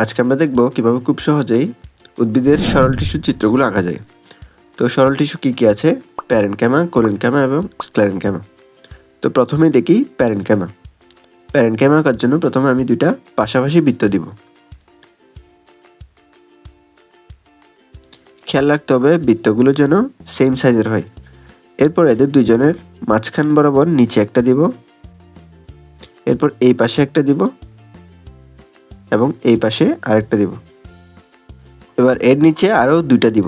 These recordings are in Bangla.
আজকে আমরা দেখব কিভাবে খুব সহজেই উদ্ভিদের সরল টিস্যুর চিত্রগুলো আঁকা যায়। তো সরল টিস্যু কী কী আছে? প্যারেনকাইমা, কোলেনকাইমা এবং স্ক্লেরেনকাইমা। তো প্রথমেই দেখি প্যারেনকাইমা। প্যারেনকাইমা আঁকার জন্য প্রথমে আমি দুইটা পাশাপাশি বৃত্ত দিব। খেয়াল রাখতে হবে বৃত্তগুলো যেন সেম সাইজের হয়। এরপর এদের দুইজনের মাঝখান বরাবর নিচে একটা দিব, এরপর এই পাশে একটা দিব এবং এই পাশে আরেকটা দিব। এবার এর নিচে আরও দুইটা দিব।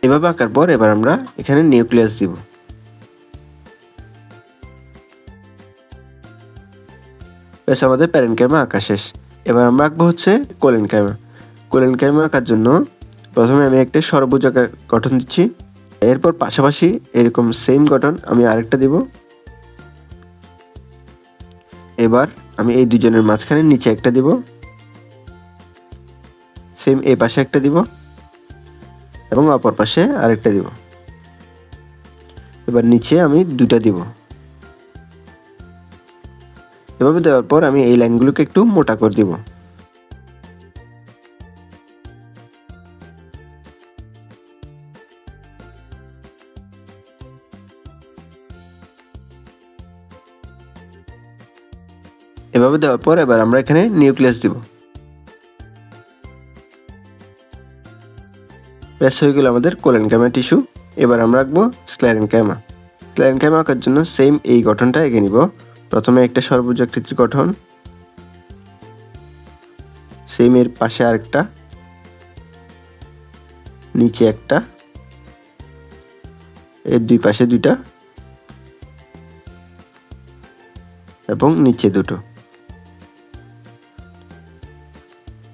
এভাবে আঁকার পর এবার আমরা এখানে নিউক্লিয়াস দিব। ব্যাস, আমাদের প্যারেনকাইমা আঁকা শেষ। এবার আমরা আঁকবো হচ্ছে কোলেনকাইমা। কোলেনকাইমা আঁকার জন্য প্রথমে আমি একটা ষড়ভুজ আকার গঠন দিচ্ছি, এরপর পাশাপাশি এরকম সেম গঠন আমি আরেকটা দিব। এবার আমি এই দুজনের মাঝখানে নিচে একটা দিব, সেম এই পাশে একটা দিব এবং অপর পাশে আরেকটা দিব। এবার নিচে আমি দুইটা দিব। এভাবে দেওয়ার পর আমি এই লাইনগুলোকে একটু মোটা করে দিব। এভাবে দেওয়ার পর এবার আমরা এখানে নিউক্লিয়াস দিব। ব্যাস, হয়ে গেল আমাদের কোলেনকাইমা টিস্যু। এবার আমরা আঁকবো স্ক্লেরেনকাইমা। স্ক্লেরেনকাইমা আঁকার জন্য সেম এই গঠনটা এঁকে নিব। প্রথমে একটা ষড়ভুজ আকৃতির গঠন, সেম এর পাশে আরেকটা, নিচে একটা, এর দুই পাশে দুইটা এবং নিচে দুটো।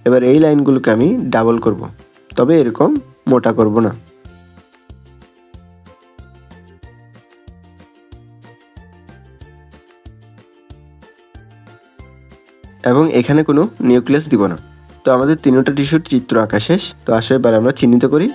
এবার এই লাইনগুলোকে আমি ডাবল করব, তবে এরকম মোটা করব না। এবং এখানে কোনো নিউক্লিয়াস দিব না। তো আমাদের তিনটা টিস্যুর চিত্র আঁকা শেষ। তো আসলে এবার আমরা চিহ্নিত করি।